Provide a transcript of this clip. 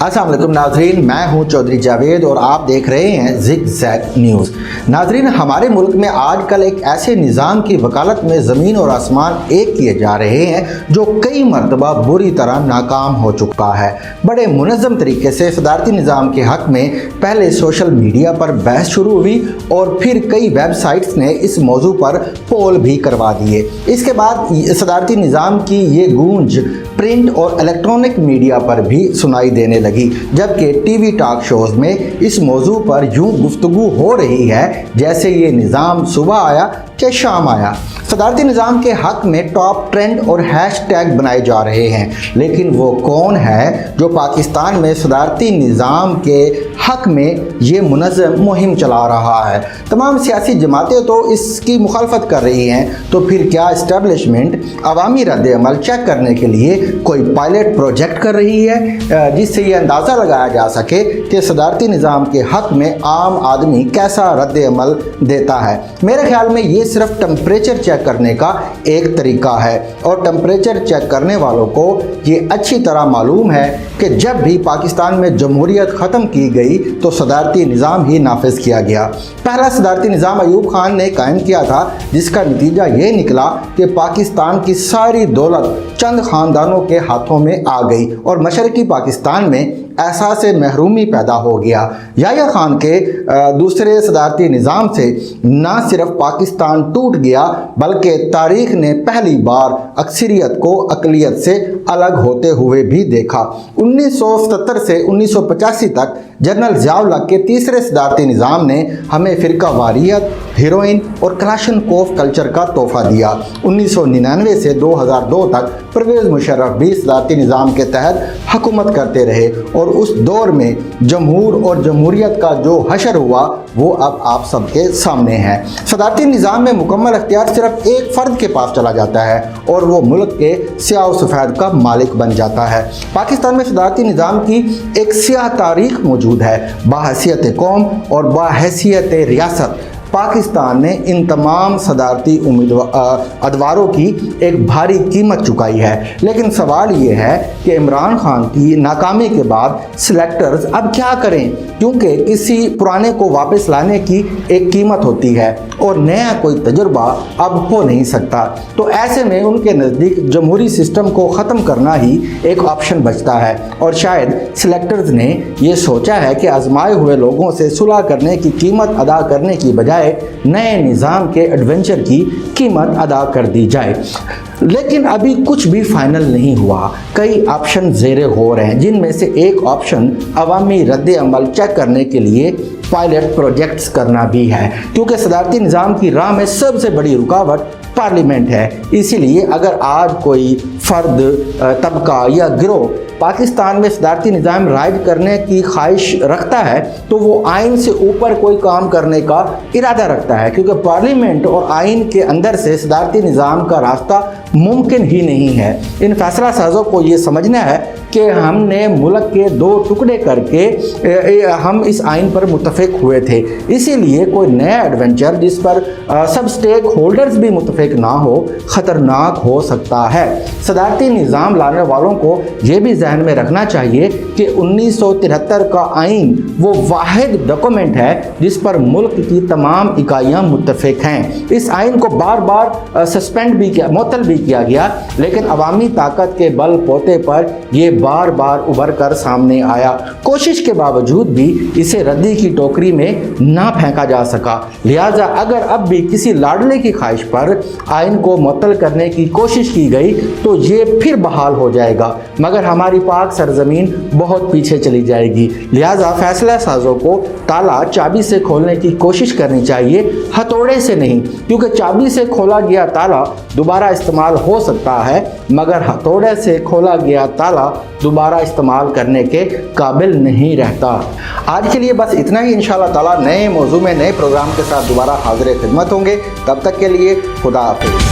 अस्सलाम वालेकुम नाजरीन, मैं हूं चौधरी जावेद और आप देख रहे हैं जिग जैग न्यूज़। नाजरीन, हमारे मुल्क में आजकल एक ऐसे निज़ाम की वकालत में ज़मीन और आसमान एक किए जा रहे हैं जो कई मरतबा बुरी तरह नाकाम हो चुका है। बड़े मुनज़्ज़म तरीके से सदारती निज़ाम के हक़ में पहले सोशल मीडिया पर बहस शुरू हुई और फिर कई वेबसाइट्स ने इस मौजू पर पोल भी करवा दिए। इसके बाद सदारती निज़ाम की ये गूंज प्रिंट और इलेक्ट्रॉनिक मीडिया पर भी सुनाई देने लगी, जबकि टीवी टॉक शोज़ में इस मौजू पर यूं गुफ्तगू हो रही है जैसे ये निज़ाम सुबह आया कि शाम आया। सदारती निज़ाम के हक़ में टॉप ट्रेंड और हैशटैग बनाए जा रहे हैं, लेकिन वो कौन है जो पाकिस्तान में सदारती निज़ाम के हक़ में ये मुनज़्ज़म मुहिम चला रहा है? तमाम सियासी जमातें तो इसकी मुखालफत कर रही हैं, तो फिर क्या इस्टेब्लिशमेंट अवामी रद्द अमल चेक करने के लिए कोई पायलट प्रोजेक्ट कर रही है जिससे ये अंदाज़ा लगाया जा सके कि सदारती निज़ाम के हक़ में आम आदमी कैसा रद्द अमल देता है? मेरे ख्याल में ये सिर्फ टेम्परेचर चेक करने का एक तरीका है, और टेम्परेचर चेक करने वालों को ये अच्छी तरह मालूम है कि जब भी पाकिस्तान में जमहूरियत ख़त्म की गई तो सदारती निज़ाम ही नाफिज किया गया। पहला सदारती निज़ाम अयूब खान ने कायम किया था, जिसका नतीजा ये निकला कि पाकिस्तान की सारी दौलत चंद ख़ानदानों के हाथों में आ गई और मशरक़ी पाकिस्तान में एहसास महरूमी पैदा हो गया। याह्या खान के दूसरे सदारती निज़ाम से न सिर्फ पाकिस्तान टूट गया, बल्कि तारीख़ ने पहली बार अक्सरियत को अक़लियत से अलग होते हुए भी देखा। 1977 से 1985 तक जनरल ज़िया-उल-हक़ के तीसरे सदारती निज़ाम ने हमें फ़िरका वारियत, हीरोइन और क्लाशनकोफ कल्चर का तोहफ़ा दिया। 1999 से 2002 तक परवेज़ मुशर्रफ भी सदारती निज़ाम के तहत हुकूमत करते रहे और उस दौर में जमहूर और जमहूरियत का जो हशर हुआ वो अब आप सबके सामने है। सदारती निज़ाम में मुकम्मल अख्तियार सिर्फ एक फ़र्द के पास चला जाता है और वो मुल्क के स्याह व सफ़ेद का मालिक बन जाता है। पाकिस्तान में सदारती निज़ाम की एक स्याह तारीख़ मौजूद है। बाहैसियत कौम और बाहैसियत रियासत पाकिस्तान ने इन तमाम सदारती अदवारों की एक भारी कीमत चुकाई है, लेकिन सवाल ये है कि इमरान खान की नाकामी के बाद सिलेक्टर्स अब क्या करें, क्योंकि किसी पुराने को वापस लाने की एक कीमत होती है और नया कोई तजुर्बा अब हो नहीं सकता। तो ऐसे में उनके नज़दीक जमहूरी सिस्टम को ख़त्म करना ही एक ऑप्शन बचता है और शायद सिलेक्टर्स ने ये सोचा है कि आजमाए हुए लोगों से सुलह करने की कीमत अदा करने की बजाय नए निज़ाम के एडवेंचर की कीमत अदा कर दी जाए। लेकिन अभी कुछ भी फाइनल नहीं हुआ। कई ऑप्शन ज़ेरे गौर हैं, जिनमें से एक ऑप्शन अवामी रद्द अमल चेक करने के लिए पायलट प्रोजेक्ट्स करना भी है, क्योंकि सदारती निज़ाम की राह में सबसे बड़ी रुकावट पार्लियामेंट है। इसीलिए अगर आज कोई फ़र्द, तबका या गिरोह पाकिस्तान में सदारती निज़ाम राइज करने की ख्वाहिश रखता है तो वो आइन से ऊपर कोई काम करने का इरादा रखता है, क्योंकि पार्लियामेंट और आइन के अंदर से सदारती निज़ाम का रास्ता मुमकिन ही नहीं है। इन फैसला साजों को ये समझना है कि हमने मुल्क के दो टुकड़े करके हम इस आइन पर मुत्तफ़िक हुए थे, इसीलिए कोई नया एडवेंचर जिस पर सब स्टेक होल्डर्स भी मुत्तफ़िक ना हो ख़तरनाक हो सकता है। सदारती निज़ाम लाने वालों को ये भी ज़हन में रखना चाहिए कि 1973 का आइन वो वाहिद डॉक्यूमेंट है जिस पर मुल्क की तमाम इकाइयाँ मुत्तफ़िक हैं। इस आइन को बार बार सस्पेंड भी किया, मुअत्तल भी किया गया, लेकिन अवामी ताकत के बल पोते पर ये बार बार उभर कर सामने आया। कोशिश के बावजूद भी इसे रद्दी की टोकरी में ना फेंका जा सका। लिहाजा अगर अब भी किसी लाडले की ख्वाहिश पर आइन को मुअत्तल करने की कोशिश की गई तो ये फिर बहाल हो जाएगा, मगर हमारी पाक सरजमीन बहुत पीछे चली जाएगी। लिहाजा फैसला साजों को ताला चाबी से खोलने की कोशिश करनी चाहिए, हथौड़े से नहीं, क्योंकि चाबी से खोला गया ताला दोबारा इस्तेमाल हो सकता है, मगर हथौड़े से खोला गया ताला दोबारा इस्तेमाल करने के काबिल नहीं रहता। आज के लिए बस इतना ही। इंशाअल्लाह ताला नए मौजू में नए प्रोग्राम के साथ दोबारा हाजिर खिदमत होंगे। तब तक के लिए खुदा हाफिज़।